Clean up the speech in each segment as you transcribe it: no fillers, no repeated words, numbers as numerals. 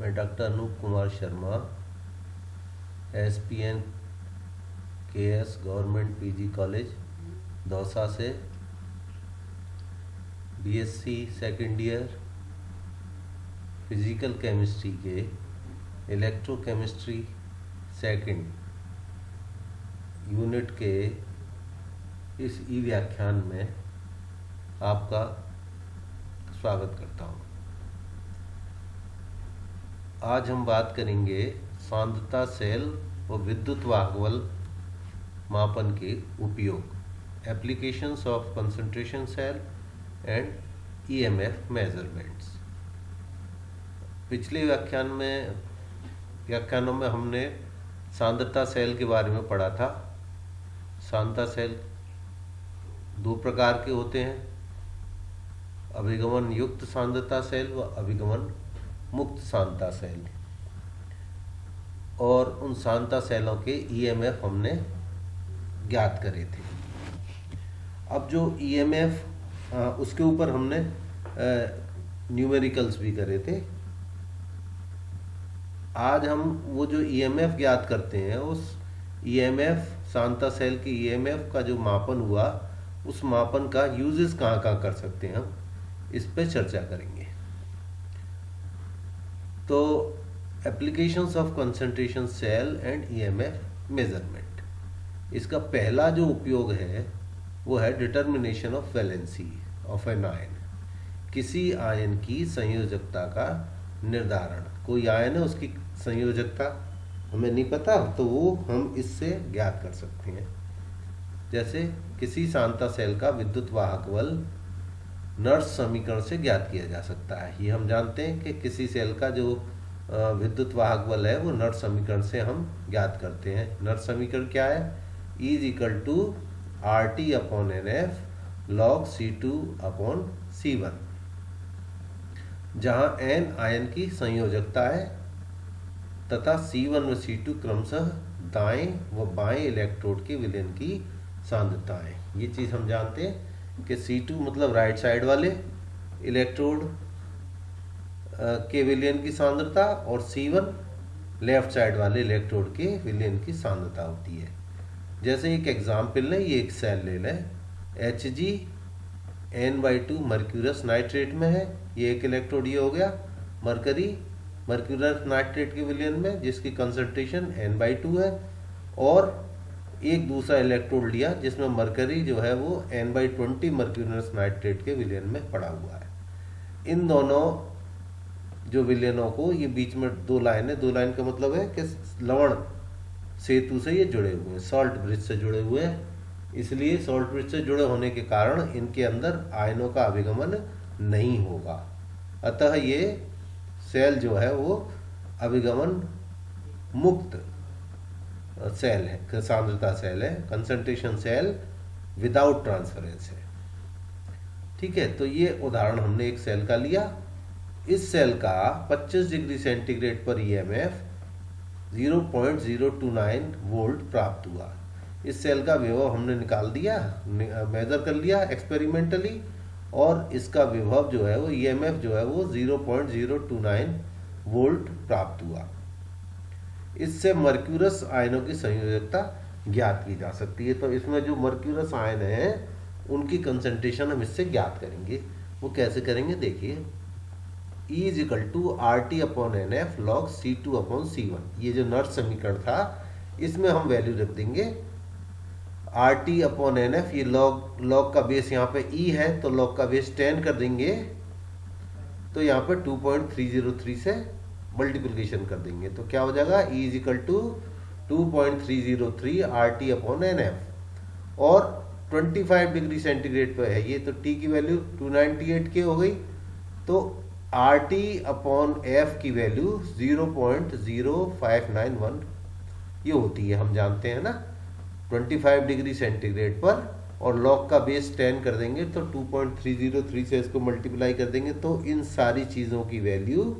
मैं doctor Anup Kumar Sharma, SPN KS government PG college Dausa से BSc second year physical chemistry के electrochemistry second unit के इस व्याख्यान में आपका स्वागत करता हूँ। आज हम बात करेंगे सांद्रता सेल और विद्युत वाहक बल मापन के उपयोग, applications of concentration cell and EMF measurements. पिछले व्याख्यानों में हमने सांद्रता सेल के बारे में पढ़ा था। सांद्रता सेल दो प्रकार के होते हैं, अभिगमन युक्त सांद्रता सेल व अभिगमन मुक्त सांद्रता सेल, और उन सांद्रता सेलों के EMF हमने ज्ञात करे थे। अब जो EMF उसके ऊपर हमने न्यूमेरिकल्स भी करे थे। आज हम वो जो EMF ज्ञात करते हैं, उस EMF सांद्रता सेल की EMF का जो मापन हुआ, उस मापन का यूजेस कहाँ कहाँ कर सकते हैं, हम इस पे चर्चा करेंगे। तो applications of concentration cell and EMF measurement, इसका पहला जो उपयोग है वो है determination of valency of an ion. किसी आयन की संयोजकता का निर्धारण। कोई आयन है, उसकी संयोजकता हमें नहीं पता, तो वो हम इससे ज्ञात कर सकते हैं। जैसे किसी सांद्रता सेल का विद्युत वाहक बल नर्स समीकरण से ज्ञात किया जा सकता है। ये हम जानते हैं कि किसी सेल का जो विद्युत वाहक बल है वो नर्स समीकरण से हम ज्ञात करते हैं। नर्स समीकरण क्या है? E = RT/NF log C2/C1, जहाँ N आयन की संयोजकता है तथा C1 व C2 क्रमशः दाएं व बाएं इलेक्ट्रोड के विलयन की सांद्रता है। ये चीज़ हम जानते हैं कि C2 मतलब राइट साइड वाले इलेक्ट्रोड के विलयन की सांद्रता और C1 लेफ्ट साइड वाले इलेक्ट्रोड के विलयन की सांद्रता होती है। जैसे एक एग्जाम्पल लें, ये एक सेल ले लें, Hg N/2 नाइट्रेट में है। ये एक इलेक्ट्रोड ये हो गया मर्क्यूरस नाइट्रेट के विलयन में, जिसकी कंसंट्रेशन N/2 है, और एक दूसरा इलेक्ट्रोड लिया जिसमें मरकरी जो है वो N/20 मर्क्यूरस नाइट्रेट के विलयन में पड़ा हुआ है। इन दोनों जो विलयनों को, ये बीच में दो लाइन है, दो लाइन का मतलब है कि लवण सेतु से ये जुड़े हुए हैं, सॉल्ट ब्रिज से जुड़े हुए हैं। इसलिए सॉल्ट ब्रिज से जुड़े होने के कारण इनके अंदर आयनों का अभिगमन नहीं होगा। अतः ये सेल जो है वो अभिगमन मुक्त सेल है, सांद्रता सेल है, कंसंट्रेशन सेल विदाउट ट्रांसफरेंस है। ठीक है, तो ये उदाहरण हमने एक सेल का लिया। इस सेल का 25 डिग्री सेंटीग्रेड पर EMF 0.029 वोल्ट प्राप्त हुआ। इस सेल का विभव हमने निकाल दिया, मेजर कर लिया एक्सपेरिमेंटली, और इसका विभव जो है वो EMF जो है वो 0.029 वोल्ट प्राप्त हुआ। इससे मर्क्यूरस आयनों की संयोजकता ज्ञात की जा सकती है। तो इसमें जो मर्क्यूरस आयन है उनकी कंसंट्रेशन हम इससे ज्ञात करेंगे। वो कैसे करेंगे, देखिए। E = RT/NF log C2/C1, ये जो नर्स समीकरण था, इसमें हम वैल्यू रख देंगे RT/NF। ये log का बेस यहाँ पे E है, तो log का बेस 10 कर देंगे, तो यहाँ पे 2.303 से मल्टीप्लिकेशन कर देंगे, तो क्या हो जाएगा? E = 2.303 RT/NF, और 25 डिग्री सेंटीग्रेड पे है ये, तो T की वैल्यू 298 के हो गई, तो RT/F की वैल्यू 0.0591 ये होती है, हम जानते हैं ना, 25 डिग्री सेंटीग्रेड पर, और लॉग का बेस 10 कर देंगे, तो 2.303 से इसको मल्टीप्लाई कर देंगे, तो इन सारी चीज़ों की वैल्यू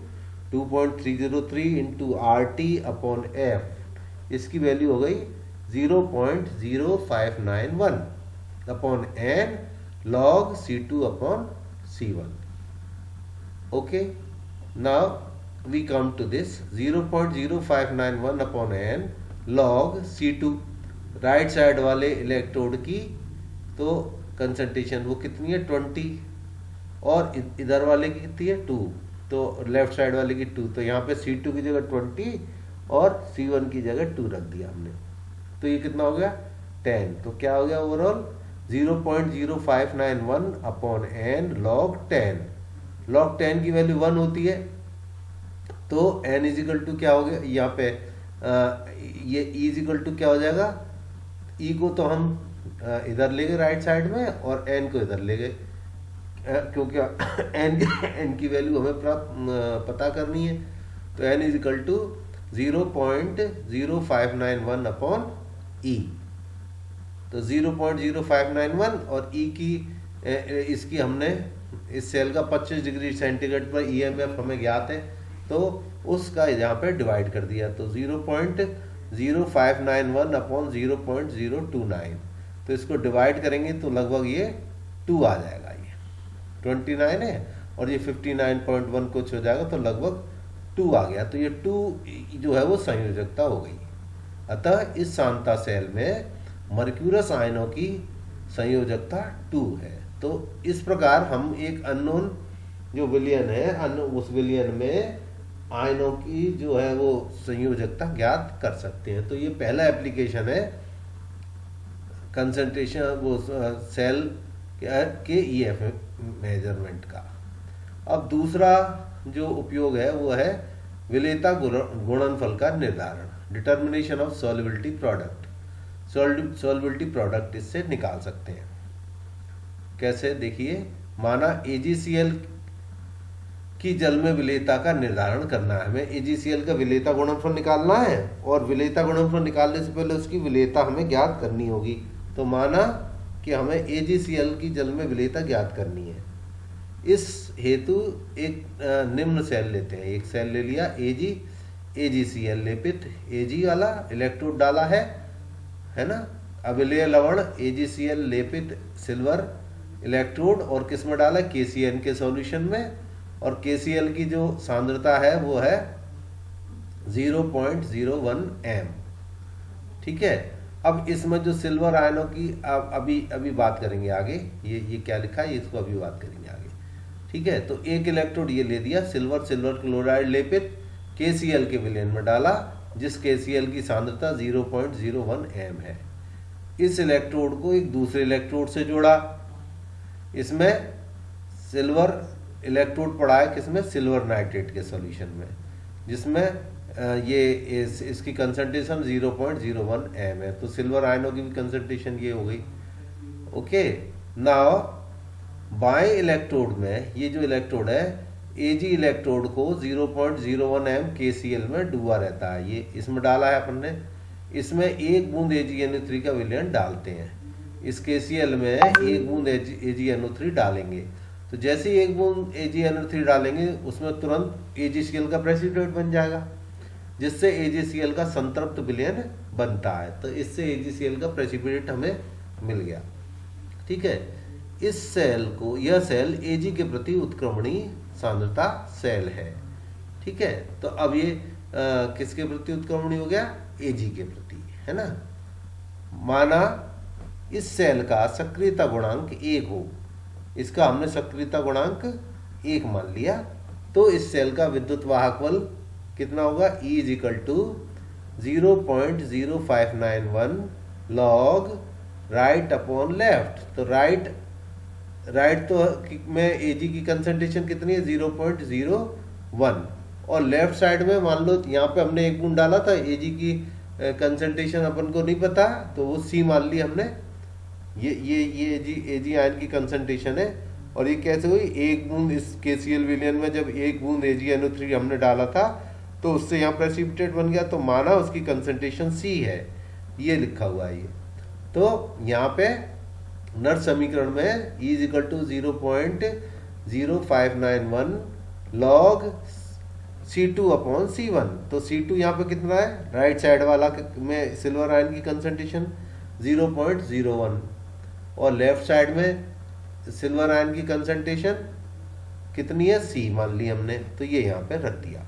2.303 इंटू RT/F, इसकी वैल्यू हो गई 0.0591 upon N log C2/C1। Okay, now we come to this 0.0591 upon N log C2, right side वाले इलेक्ट्रोड की तो कंसंट्रेशन वो कितनी है 20, और इधर वाले की कितनी है 2, तो लेफ्ट साइड वाले की 2, तो यहाँ पे C2 की जगह 20 और C1 की जगह 2 रख दिया हमने, तो ये कितना हो गया 10। तो क्या हो गया overall 0.0591 upon N log 10, log 10 की वैल्यू 1 होती है, तो n इजिकल टू क्या हो गया यहाँ पे ये e इजिकल टू क्या हो जाएगा, e को तो हम इधर ले गए राइट साइड में और n को इधर ले गए, क्योंकि n की वैल्यू हमें पता करनी है, तो n equal to 0.0591 upon e, तो 0.0591 और e की इसकी हमने इस सेल का 25 डिग्री सेंटीग्रेड पर EMF हमें ज्ञात है, तो उसका यहाँ पे डिवाइड कर दिया, तो 0.0591 अपॉन 0.029, तो इसको डिवाइड करेंगे तो लगभग ये 2 आ जाएगा, ये 29 है और ये 59.1 कुछ हो जाएगा, तो लगभग 2 आ गया, तो ये 2 जो है वो संयोजकता हो गई। अतः इस सांता सेल में मर्क्यूरस आयनों की संयोजकता 2 है। तो इस प्रकार हम एक अननोन जो विलयन है, उस विलयन में आयनों की जो है वो संयोजकता ज्ञात कर सकते हैं। तो ये पहला एप्लीकेशन है कंसंट्रेशन वो सेल के EF मेजरमेंट का। अब दूसरा जो उपयोग है वो है विलेयता गुणनफल का निर्धारण, determination of solubility product. Solubility product इससे निकाल सकते हैं। कैसे, देखिए, माना AgCl की जल में विलेयता का निर्धारण करना है, हमें AgCl का विलेयता गुणनफल निकालना है, और विलेयता गुणनफल निकालने से पहले उसकी विलेयता हमें ज्ञात करनी होगी। तो माना कि हमें AgCl की जल में विलेयता ज्ञात करनी है। इस हेतु एक निम्न सेल लेते हैं, एक सेल ले लिया AgCl लेपित, Ag वाला इलेक्ट्रोड डाला है ना, अविलेय लवण AgCl लेपित सिल्वर इलेक्ट्रोड, और किस में डाला KCN के सॉल्यूशन में, और KCl की जो सांद्रता है वो है 0.01 m। ठीक है, अब इसमें जो सिल्वर आयनों की अभी बात करेंगे आगे, ये क्या लिखा है इसको अभी बात करेंगे आगे। ठीक है, तो एक इलेक्ट्रोड ये ले दिया, सिल्वर क्लोराइड लेपित KCl के विलयन में डाला, जिस KCl की सांद्रता 0.01 m है। इस इलेक्ट्रोड को एक दूसरे इलेक्ट्रोड से जोड़ा, इसमें सिल्वर इलेक्ट्रोड पड़ा है किसमें, सिल्वर नाइट्रेट के सॉल्यूशन में, जिसमें इसकी कंसंट्रेशन 0.01 m है। तो सिल्वर आयनों की भी कंसंट्रेशन ये हो गई। ओके, नाउ बाएं इलेक्ट्रोड में ये जो इलेक्ट्रोड है Ag इलेक्ट्रोड को 0.01 m KCl में डूबा रहता है, ये इसमें डाला है अपन ने, इसमें एक बूंद AgNO3 का विलयन डालते हैं, इस KCl में एक बूंद AgNO3 डालेंगे, तो जैसे ही एक बूंद AgNO3 डालेंगे उसमें तुरंत AgCl का प्रेसिपिटेट बन जाएगा, जिससे AgCl का संतृप्त विलयन बनता है। तो इससे AgCl का प्रेसिपिटेट हमें मिल गया। ठीक है, इस सेल को, यह सेल Ag के प्रति उत्क्रमणी सांद्रता सेल है। ठीक है, तो अब ये किसके प्रति उत्क्रमणी हो गया, Ag के प्रति, है ना। माना इस सेल का सक्रियता गुणांक 1 हो, इसका हमने सक्रियता गुणांक 1 मान लिया, तो इस सेल का विद्युत वाहक बल कितना होगा, E equal to 0.0591 log right upon left. तो राइट तो में Ag की कंसंट्रेशन कितनी है 0.01, और लेफ्ट साइड में मान लो यहाँ पे हमने एक बूंद डाला था, Ag की कंसंट्रेशन अपन को नहीं पता, तो वो C मान ली हमने, ये Ag आयन की कंसंट्रेशन है। और ये कैसे हुई, एक बूंद इस KCl विलयन में जब एक बूंद AgNO3 हमने डाला था तो उससे यहाँ प्रेसिपिटेट बन गया, तो माना उसकी कंसंट्रेशन C है, ये लिखा हुआ है ये। तो यहाँ पे नर समीकरण में E equal to 0.0591 log C2 upon C1, तो C2 यहाँ पे कितना है, राइट साइड वाला में सिल्वर आयन की कंसंट्रेशन 0.01, और लेफ्ट साइड में सिल्वर आयन की कंसंट्रेशन कितनी है, C मान ली हमने, तो ये यहाँ पे रख दिया।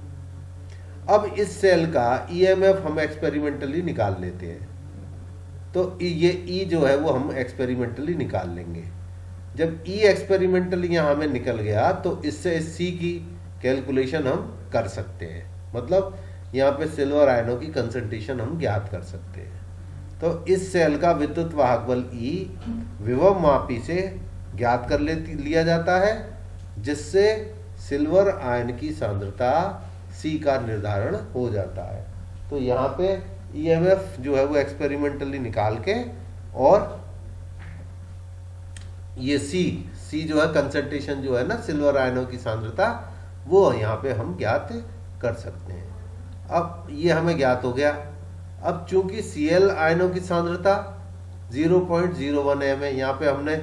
अब इस सेल का ईएमएफ हम एक्सपेरिमेंटली निकाल लेते हैं। तो ये ई जो है वो हम एक्सपेरिमेंटली निकाल लेंगे। जब ई एक्सपेरिमेंटली यहाँ हमें निकल गया तो इससे सी की कैलकुलेशन हम कर सकते हैं, मतलब यहाँ पे सिल्वर आयनों की कंसंट्रेशन हम ज्ञात कर सकते हैं। तो इस सेल का विद्युत वाहक बल ई विभव मापी से ज्ञात कर लिया जाता है, जिससे सिल्वर आयन की सांद्रता सी का निर्धारण हो जाता है। तो यहाँ पे ईएमएफ जो है वो एक्सपेरिमेंटली निकाल के, और ये सी जो है कंसंट्रेशन जो है ना सिल्वर आयनों की सांद्रता, वो यहाँ पे हम ज्ञात कर सकते हैं। अब ये हमें ज्ञात हो गया। अब चूंकि Cl आयनों की सांद्रता 0.01 m है, यहाँ पे हमने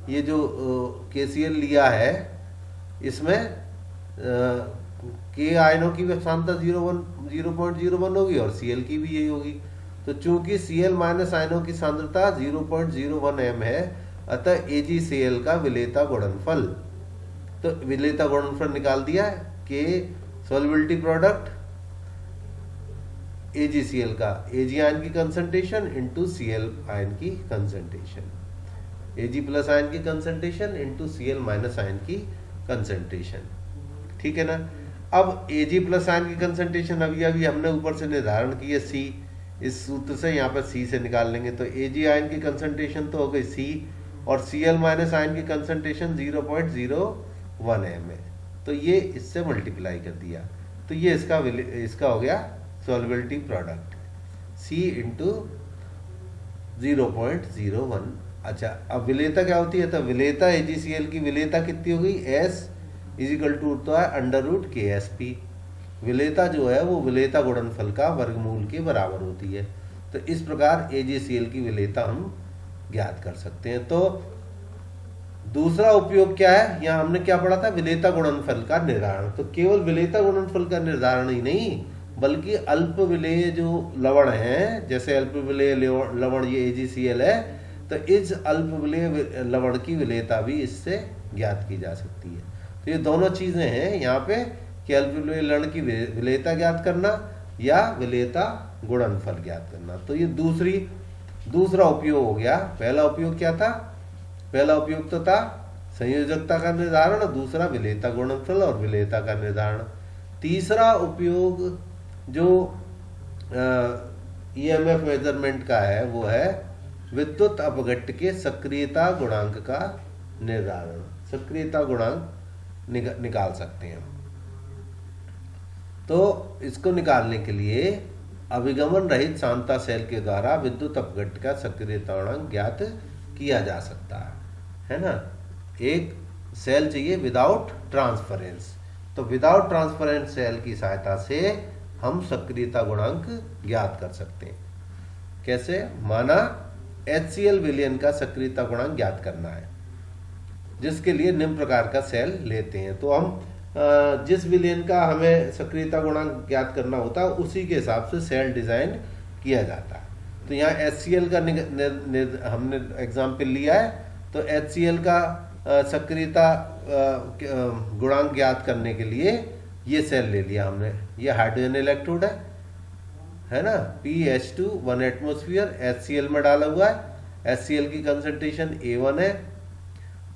ये जो KCl लिया है इसमें K आयनों की सांद्रता 0.01 होगी और Cl की भी यही होगी। तो चूंकि Cl माइनस आयनों की सांद्रता 0.01 m है, अतः AgCl का विलेयता गुणनफल, तो विलेयता गुणनफल निकाल दिया है कि सॉल्युबिलिटी प्रोडक्ट AgCl का Ag आयन की कंसंट्रेशन इंटू Cl आयन की कंसंट्रेशन, Ag प्लस आयन की concentration into Cl minus ion की कंसंट्रेशन, ठीक है ना। अब Ag प्लस आयन की कंसंट्रेशन अभी हमने ऊपर से निर्धारण की है C, इस सूत्र से यहाँ पर C से निकाल लेंगे। तो Ag आयन की कंसंट्रेशन तो हो गई C, और Cl माइनस आयन की कंसंट्रेशन 0.01 m है, तो ये इससे मल्टीप्लाई कर दिया, तो ये इसका हो गया सॉल्युबिलिटी प्रोडक्ट C इंटू 0.01। अच्छा, अब विलेयता क्या होती है? तो विलेयता AgCl की विलेयता कितनी हो गई? S इजिकल टू तो है √KSP। विलेयता जो है वो विलेयता गुणनफल का वर्गमूल के बराबर होती है। तो इस प्रकार AgCl की विलेयता हम ज्ञात कर सकते हैं। तो दूसरा उपयोग क्या है? यहाँ हमने क्या पढ़ा था? विलेयता गुणनफल का निर्धारण। तो केवल विलेयता गुणनफल का निर्धारण ही नहीं, बल्कि अल्प विलेय जो लवण है, जैसे अल्प विलेय लवण ये AgCl है, तो इस अल्प विलेय लवण की विलेयता भी इससे ज्ञात की जा सकती है। तो ये दोनों चीजें हैं यहाँ पे कि अल्प विलेय लवण की विलेयता ज्ञात करना या विलेयता गुणनफल ज्ञात करना। तो ये दूसरा उपयोग हो गया। पहला उपयोग क्या था? पहला उपयोग तो था संयोजकता का निर्धारण, दूसरा विलेयता गुणनफल और विलेयता का निर्धारण। तीसरा उपयोग जो ईएमएफ मेजरमेंट का है वो है विद्युत अपघट्य के सक्रियता गुणांक का निर्धारण। सक्रियता गुणांक निकाल सकते हैं। तो इसको निकालने के लिए अभिगमन रहित सांद्रता सेल के द्वारा विद्युत अपघट्य का सक्रियता गुणांक ज्ञात किया जा सकता है ना। एक सेल चाहिए विदाउट ट्रांसफरेंस, तो विदाउट ट्रांसफरेंस सेल की सहायता से हम सक्रियता गुणांक ज्ञात कर सकते हैं। कैसे? माना HCl विलयन का सक्रियता गुणांक ज्ञात करना है, जिसके लिए निम्न प्रकार का सेल लेते हैं। तो हम जिस विलयन का हमें सक्रियता गुणांक ज्ञात करना होता है उसी के हिसाब से सेल डिजाइन किया जाता है। तो यहाँ HCl का हमने एग्जाम्पल लिया है, तो HCl का सक्रियता गुणांक ज्ञात करने के लिए ये सेल ले लिया हमने। ये हाइड्रोजन इलेक्ट्रोड है ना, PH2 1 एटमोस्फियर HCl में डाला हुआ है। HCl की कंसंट्रेशन A1 है,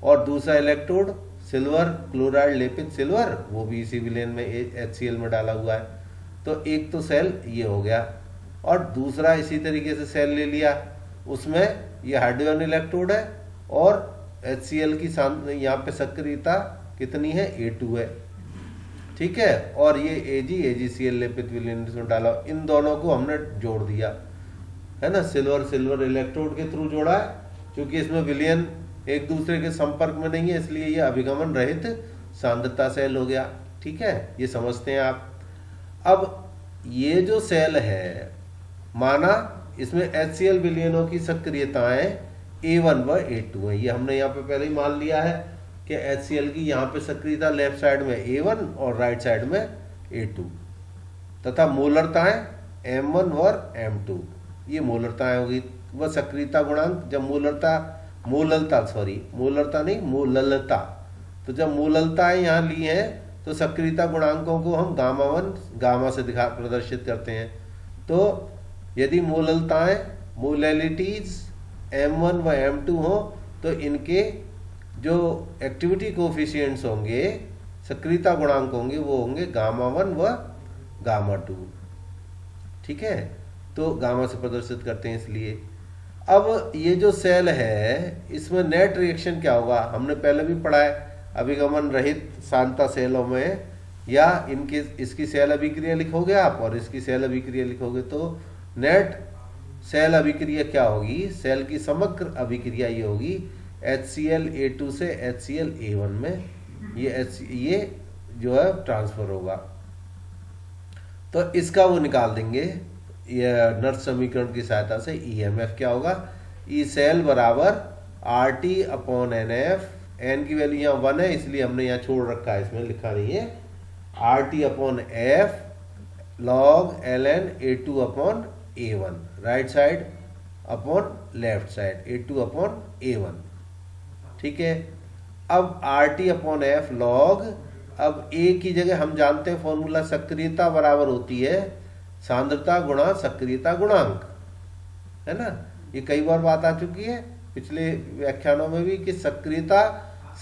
और दूसरा इलेक्ट्रोड सिल्वर क्लोराइड लेपित सिल्वर, वो भी इसी विलयन में HCl में डाला हुआ है। तो एक तो सेल ये हो गया, और दूसरा इसी तरीके से सेल ले लिया, उसमें ये हाइड्रोजन इलेक्ट्रोड है और HCl की यहाँ पे सक्रियता कितनी है? A2 है, ठीक है। और ये AgCl लेपित विलयन में डाला, इन दोनों को हमने जोड़ दिया है ना, सिल्वर इलेक्ट्रोड के थ्रू जोड़ा है। क्योंकि इसमें विलयन एक दूसरे के संपर्क में नहीं है, इसलिए ये अभिगमन रहित सांद्रता सेल हो गया, ठीक है। ये समझते हैं आप। अब ये जो सेल है, माना इसमें HCl विलयनों की सक्रियताएं A1 व A2 है। ये हमने यहाँ पे पहले ही मान लिया है कि HCl की यहाँ पे सक्रियता लेफ्ट साइड में A1 और राइट साइड में A2, तथा मोलरताएं M1 और M2, ये मोलरताएं होगी। वह सक्रियता गुणांक जब मोललता नहीं, मोललता, तो जब मोललताएं यहाँ ली हैं तो सक्रियता गुणांकों को हम गामा 1 गामा से प्रदर्शित करते हैं। तो यदि मोललताएं मोलैलिटीज M1 व M2 हो तो इनके जो एक्टिविटी कोफिशिएंट्स होंगे, सक्रियता गुणांक होंगे, वो होंगे गामा 1 व गामा 2। ठीक है, तो गामा से प्रदर्शित करते हैं इसलिए। अब ये जो सेल है इसमें नेट रिएक्शन क्या होगा, हमने पहले भी पढ़ा है। अभिगमन रहित सांद्रता सेलों में या इनके इसकी सेल अभिक्रिया लिखोगे आप और इसकी सेल अभिक्रिया लिखोगे तो नेट सेल अभिक्रिया क्या होगी, सेल की समग्र अभिक्रिया ये होगी HCl(A2) से HCl(A1) में ये जो है ट्रांसफर होगा। तो इसका वो निकाल देंगे ये नर्स समीकरण की सहायता से। EMF क्या होगा, ई सेल बराबर RT/NF, N की वैल्यू यहाँ 1 है इसलिए हमने यहाँ छोड़ रखा है, इसमें लिखा नहीं है, RT/F log ln A2/A1, right side upon left side A2/A1। ठीक है, अब RT/F log, अब A की जगह हम जानते हैं फॉर्मूला सक्रियता बराबर होती है सांद्रता गुणा सक्रियता गुणांक, है ना। ये कई बार बात आ चुकी है पिछले व्याख्यानों में भी कि सक्रियता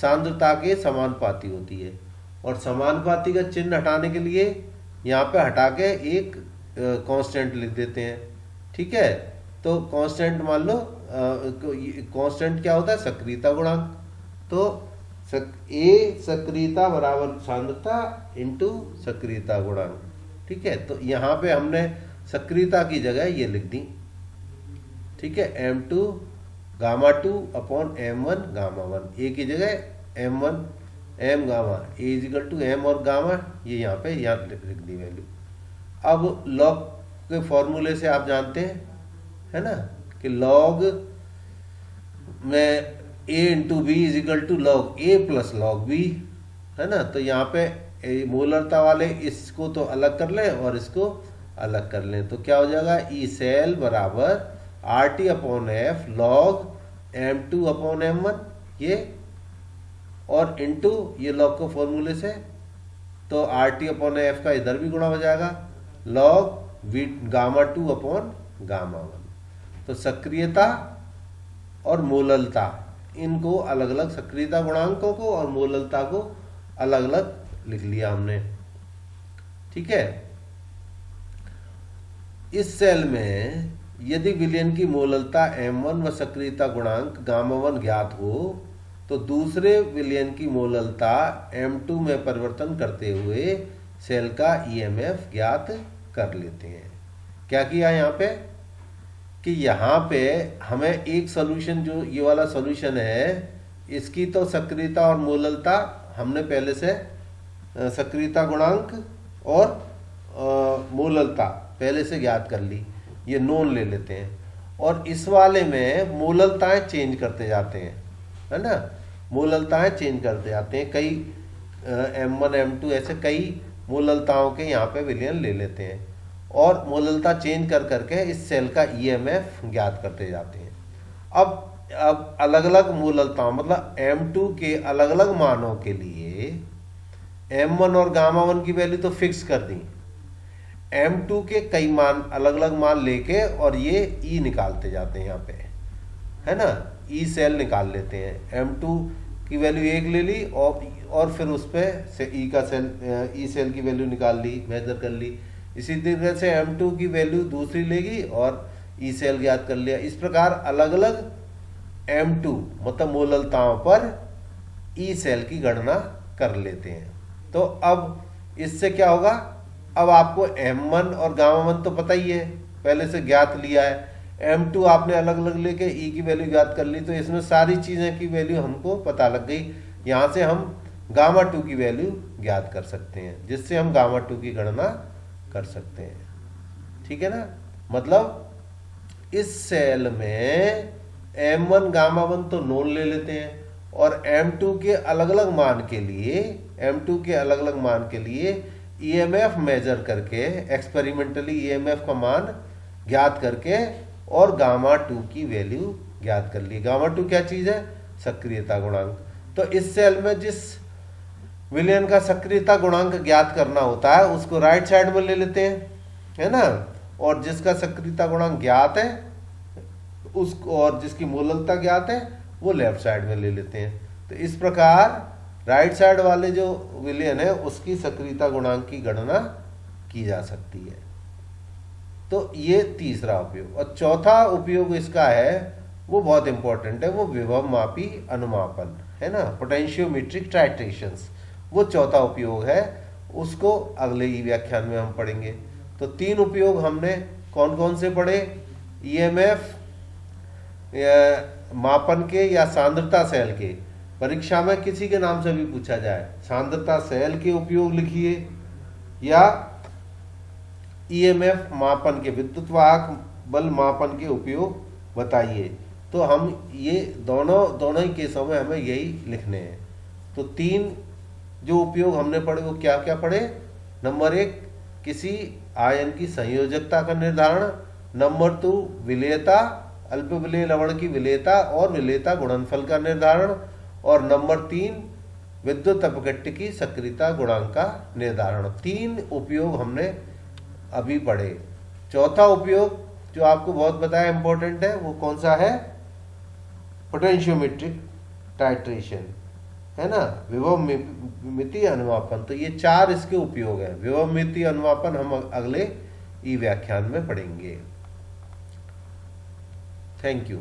सांद्रता के समानुपाती होती है, और समानुपाती का चिन्ह हटाने के लिए यहाँ पे हटा के एक कांस्टेंट लिख देते हैं। ठीक है, तो कांस्टेंट मान लो, कांस्टेंट क्या होता है, सक्रियता गुणांक। तो A सक्रियता बराबर सांद्रता इंटू सक्रियता गुणांक। ठीक है, तो यहाँ पे हमने सक्रियता की जगह ये लिख दी। ठीक है, M2 gamma 2/M1 gamma 1, A की जगह M1 M गामा, A=M और गामा, ये यहाँ पे लिख दी वैल्यू। अब लॉग के फॉर्मूले से आप जानते हैं, है ना, कि लॉग में A/B=log A + log B, है ना। तो यहाँ पे मोलरता वाले इसको तो अलग कर लें और इसको अलग कर लें, तो क्या हो जाएगा, ई सेल बराबर RT/F log M2/M1 ये, और इंटू ये लॉग को फॉर्मूले से, तो RT/F का इधर भी गुणा हो जाएगा log गामा 2/गामा 1। तो सक्रियता और मोललता, इनको अलग अलग, सक्रियता गुणांकों को और मोललता को अलग अलग लिख लिया हमने। ठीक है, इस सेल में यदि विलयन की मोललता M1 व सक्रियता गुणांक गामा 1 ज्ञात हो तो दूसरे विलयन की मोललता M2 में परिवर्तन करते हुए सेल का EMF ज्ञात कर लेते हैं। क्या किया यहाँ पे कि यहाँ पे हमें एक सॉल्यूशन, जो ये वाला सॉल्यूशन है, इसकी तो सक्रियता और मोललता हमने पहले से सक्रियता गुणांक और मोललता पहले से ज्ञात कर ली, ये नोन ले लेते हैं। और इस वाले में मोललताएं चेंज करते जाते हैं, है ना, मोललताएं चेंज करते जाते हैं, कई M1 M2 ऐसे कई मोललताओं के यहाँ पे विलयन ले लेते हैं और मोललता चेंज कर करके इस सेल का EMF ज्ञात करते जाते हैं। अब अलग अलग मोललताओं, मतलब M2 के अलग अलग मानों के लिए M1 और गामा 1 की वैल्यू तो फिक्स कर दी, M2 के कई मान अलग अलग मान लेके और ये E निकालते जाते हैं यहाँ पे, है ना, E सेल निकाल लेते हैं। M2 की वैल्यू 1 ले ली और फिर उस पर से E सेल की वैल्यू निकाल ली, मेजर कर ली। इसी तरह से M2 की वैल्यू दूसरी लेगी और E सेल ज्ञात कर लिया। इस प्रकार अलग अलग M2 मतलब मोललताओं पर E सेल की गणना कर लेते हैं। तो अब इससे क्या होगा, अब आपको M1 और गामा 1 तो पता ही है, पहले से ज्ञात लिया है, M2 आपने अलग अलग लेके E की वैल्यू ज्ञात कर ली, तो इसमें सारी चीज़ें की वैल्यू हमको पता लग गई। यहाँ से हम गामा 2 की वैल्यू ज्ञात कर सकते हैं, जिससे हम गामा 2 की गणना कर सकते हैं। ठीक है ना, मतलब इस सेल में M1 गामा 1 तो नोन ले लेते हैं और M2 के अलग अलग मान के लिए EMF मेजर करके, एक्सपेरिमेंटली EMF का मान ज्ञात करके और गामा 2 की वैल्यू ज्ञात कर ली। गामा 2 क्या चीज़ है, सक्रियता गुणांक। तो इस सेल में जिस विलयन का सक्रियता गुणांक ज्ञात करना होता है उसको राइट साइड में ले लेते हैं, है ना, और जिसका सक्रियता गुणांक ज्ञात है उसको, और जिसकी मूललता ज्ञात है वो लेफ्ट साइड में ले लेते हैं। तो इस प्रकार राइट साइड वाले जो विलयन है उसकी सक्रियता गुणांक की गणना की जा सकती है। तो ये तीसरा उपयोग। और चौथा उपयोग इसका है वो बहुत इंपॉर्टेंट है, वो विभव मापी अनुमापन है ना, पोटेंशियोमेट्रिक टाइट्रेशंस, वो चौथा उपयोग है, उसको अगले ही व्याख्यान में हम पढ़ेंगे। तो 3 उपयोग हमने कौन कौन से पढ़े? ईएमएफ मापन के या सांद्रता सेल के, परीक्षा में किसी के नाम से भी पूछा जाए, सांद्रता सेल के उपयोग लिखिए या ईएमएफ मापन के, विद्युत वाहक बल मापन के उपयोग बताइए। तो हम ये दोनों ही केसों में हमें यही लिखने हैं। तो 3 जो उपयोग हमने पढ़े वो क्या क्या पढ़े? नंबर 1 किसी आयन की संयोजकता का निर्धारण, नंबर 2 विलेयता, अल्प विलेय लवण की विलेयता और विलेयता गुणनफल का निर्धारण, और नंबर 3 विद्युत अपघट्य की सक्रियता गुणांक का निर्धारण। 3 उपयोग हमने अभी पढ़े। चौथा उपयोग जो आपको बहुत बताया इंपॉर्टेंट है वो कौन सा है? पोटेंशियोमेट्रिक टाइट्रेशन, है ना, विभवमिति अनुमापन। तो ये 4 इसके उपयोग है। विभवमिति अनुमापन हम अगले ई व्याख्यान में पढ़ेंगे। Thank you.